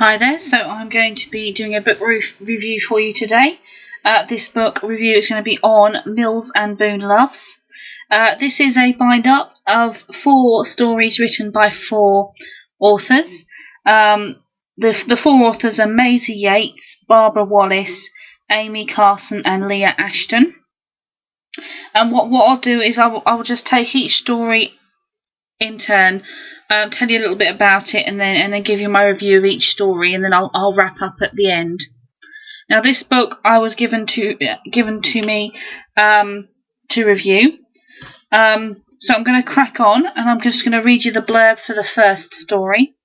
Hi there, so I'm going to be doing a book review for you today. This book review is going to be on Mills and Boon Loves. This is a bind-up of 4 stories written by 4 authors. The 4 authors are Maisie Yates, Barbara Wallace, Amy Carson and Leah Ashton. And what I'll do is I will just take each story in turn, tell you a little bit about it, and then give you my review of each story, and then I'll wrap up at the end. Now, this book I was given to me to review. So I'm going to crack on, and I'm just going to read you the blurb for the first story.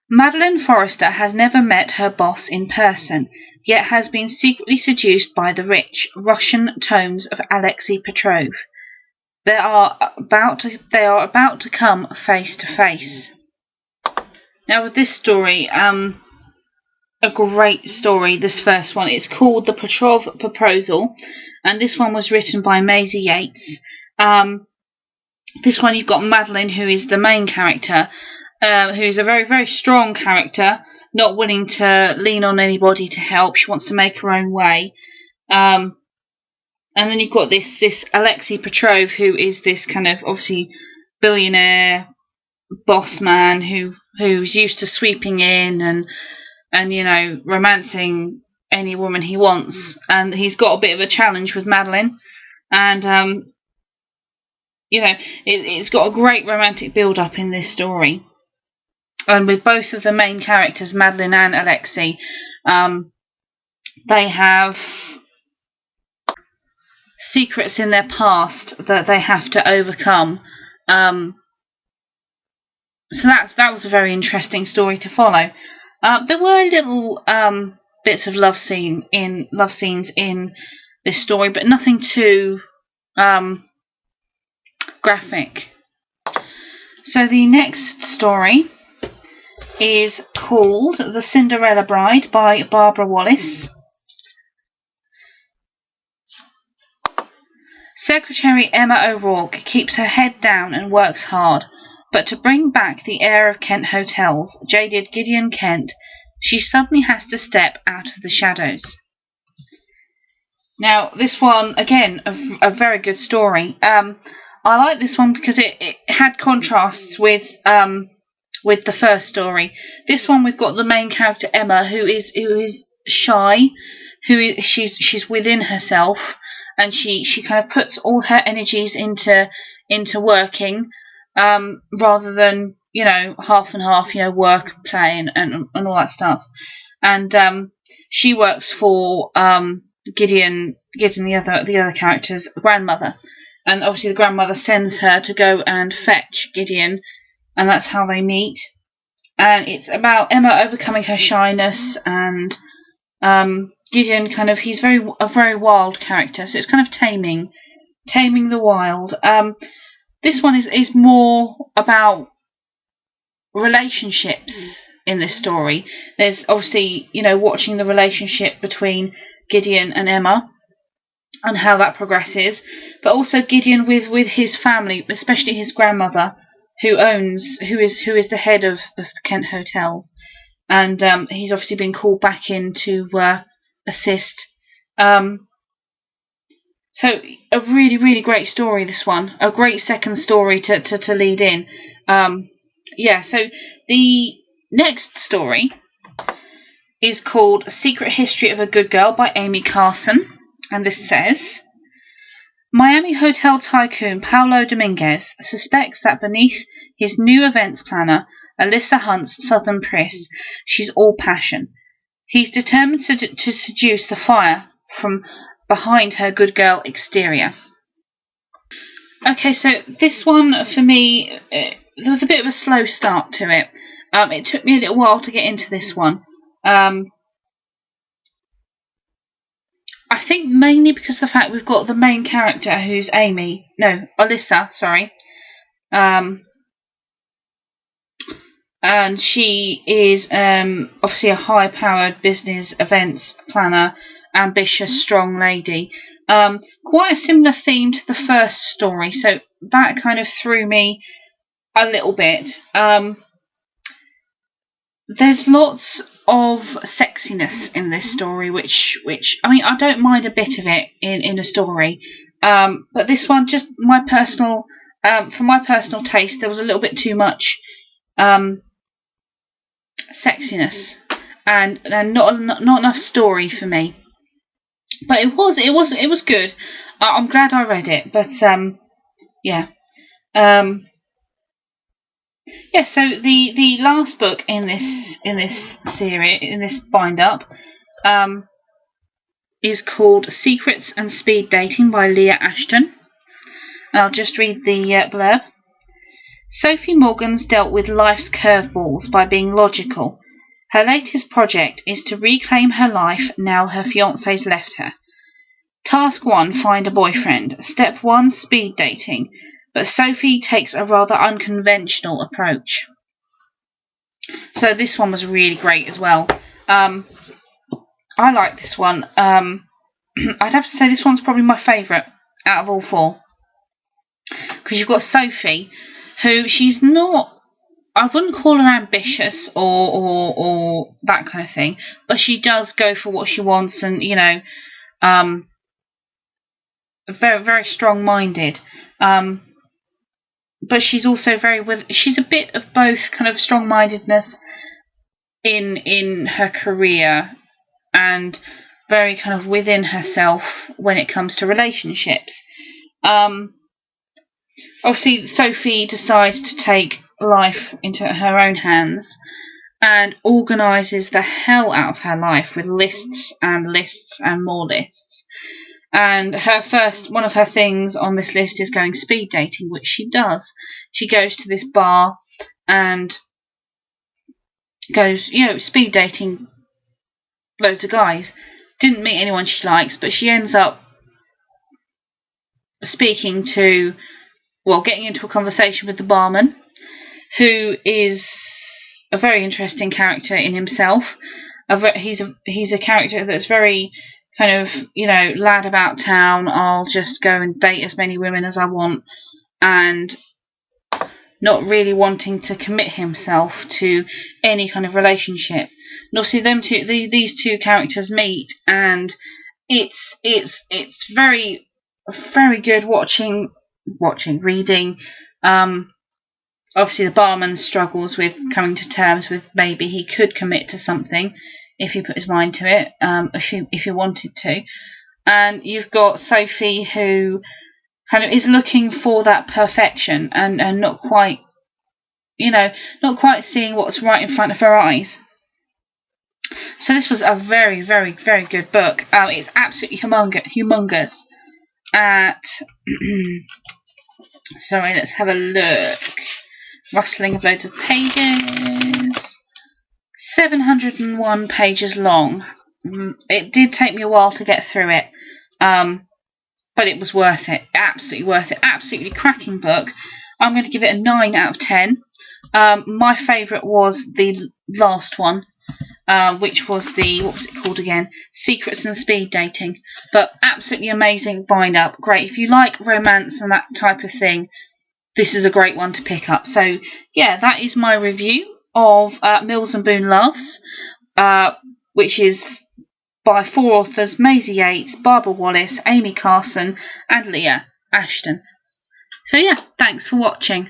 Madeline Forrester has never met her boss in person, yet has been secretly seduced by the rich Russian tomes of Alexei Petrov. They are about to come face to face. Now, with this story, a great story. This first one, it's called The Petrov Proposal, and this one was written by Maisie Yates. This one, you've got Madeline, who is the main character, who is a very, very strong character, not willing to lean on anybody to help. She wants to make her own way. And then you've got this Alexei Petrov, who is this kind of obviously billionaire boss man who's used to sweeping in and you know, romancing any woman he wants. And he's got a bit of a challenge with Madeline, and you know, it's got a great romantic build up in this story. And with both of the main characters, Madeline and Alexei, they have secrets in their past that they have to overcome. So that was a very interesting story to follow. There were little bits of love scenes in this story, but nothing too graphic. So the next story is called The Cinderella Bride by Barbara Wallace. Secretary Emma O'Rourke keeps her head down and works hard, but to bring back the heir of Kent Hotels, jaded Gideon Kent, she suddenly has to step out of the shadows. Now, this one, again, a very good story. I like this one because it had contrasts with the first story. This one, we've got the main character Emma, who is shy, she's within herself. And she kind of puts all her energies into working, rather than, you know, half and half, you know, work and play and all that stuff. And she works for Gideon, the other character's grandmother, and obviously the grandmother sends her to go and fetch Gideon, and that's how they meet. And it's about Emma overcoming her shyness, and Gideon he's a very wild character, so it's kind of taming the wild. This one is more about relationships in this story. There's obviously, you know, watching the relationship between Gideon and Emma and how that progresses, but also Gideon with his family, especially his grandmother, who is the head of the Kent Hotels, and he's obviously been called back in to assist. So a really, really great story, this one. A great second story to lead in. So the next story is called Secret History of a Good Girl by Amy Carson. And this says, Miami hotel tycoon Paulo Dominguez suspects that beneath his new events planner, Alyssa Hunt's Southern Priss, she's all passion. He's determined to seduce the fire from behind her good girl exterior. Okay, so this one, for me, there was a bit of a slow start to it. It took me a little while to get into this one. I think mainly because of the fact we've got the main character who's Alyssa, sorry. And she is obviously a high-powered business events planner, ambitious, strong lady. Quite a similar theme to the first story, so that kind of threw me a little bit. There's lots of sexiness in this story, which I mean, I don't mind a bit of it in a story, but this one, just my personal, for my personal taste, there was a little bit too much sexiness and not enough story for me. But it was good. I'm glad I read it, but yeah. Yeah, so the last book in this series, in this bind up, is called Secrets and Speed Dating by Leah Ashton. And I'll just read the blurb. Sophie Morgan's dealt with life's curveballs by being logical. Her latest project is to reclaim her life now her fiancé's left her. Task 1, find a boyfriend. Step 1, speed dating. But Sophie takes a rather unconventional approach. So this one was really great as well. I like this one. I'd have to say this one's probably my favourite out of all four. Because you've got Sophie, who she's not, I wouldn't call her ambitious or that kind of thing, but she does go for what she wants, and very, very strong-minded. But she's also she's a bit of both kind of strong-mindedness in her career and very kind of within herself when it comes to relationships. Obviously, Sophie decides to take life into her own hands and organises the hell out of her life with lists and lists and more lists. And one of her things on this list is going speed dating, which she does. She goes to this bar and goes, speed dating loads of guys. Didn't meet anyone she likes, but she ends up getting into a conversation with the barman, who is a very interesting character in himself. He's a character that's very kind of, lad about town. I'll just go and date as many women as I want, and not really wanting to commit himself to any kind of relationship. And obviously, these two characters meet, and it's very, very good reading. Obviously, the barman struggles with coming to terms with maybe he could commit to something if he put his mind to it, if he wanted to. And you've got Sophie, who kind of is looking for that perfection and not quite seeing what's right in front of her eyes. So this was a very, very, very good book. It's absolutely humongous. Sorry, let's have a look. Rustling of loads of pages. 701 pages long. It did take me a while to get through it, but it was worth it. Absolutely worth it. Absolutely cracking book. I'm going to give it a 9 out of 10. My favourite was the last one, which was what was it called again? Secrets and Speed Dating. But absolutely amazing bind up. Great. If you like romance and that type of thing, this is a great one to pick up. So, yeah, that is my review of Mills and Boon Loves, which is by 4 authors: Maisie Yates, Barbara Wallace, Amy Carson, and Leah Ashton. So, yeah, thanks for watching.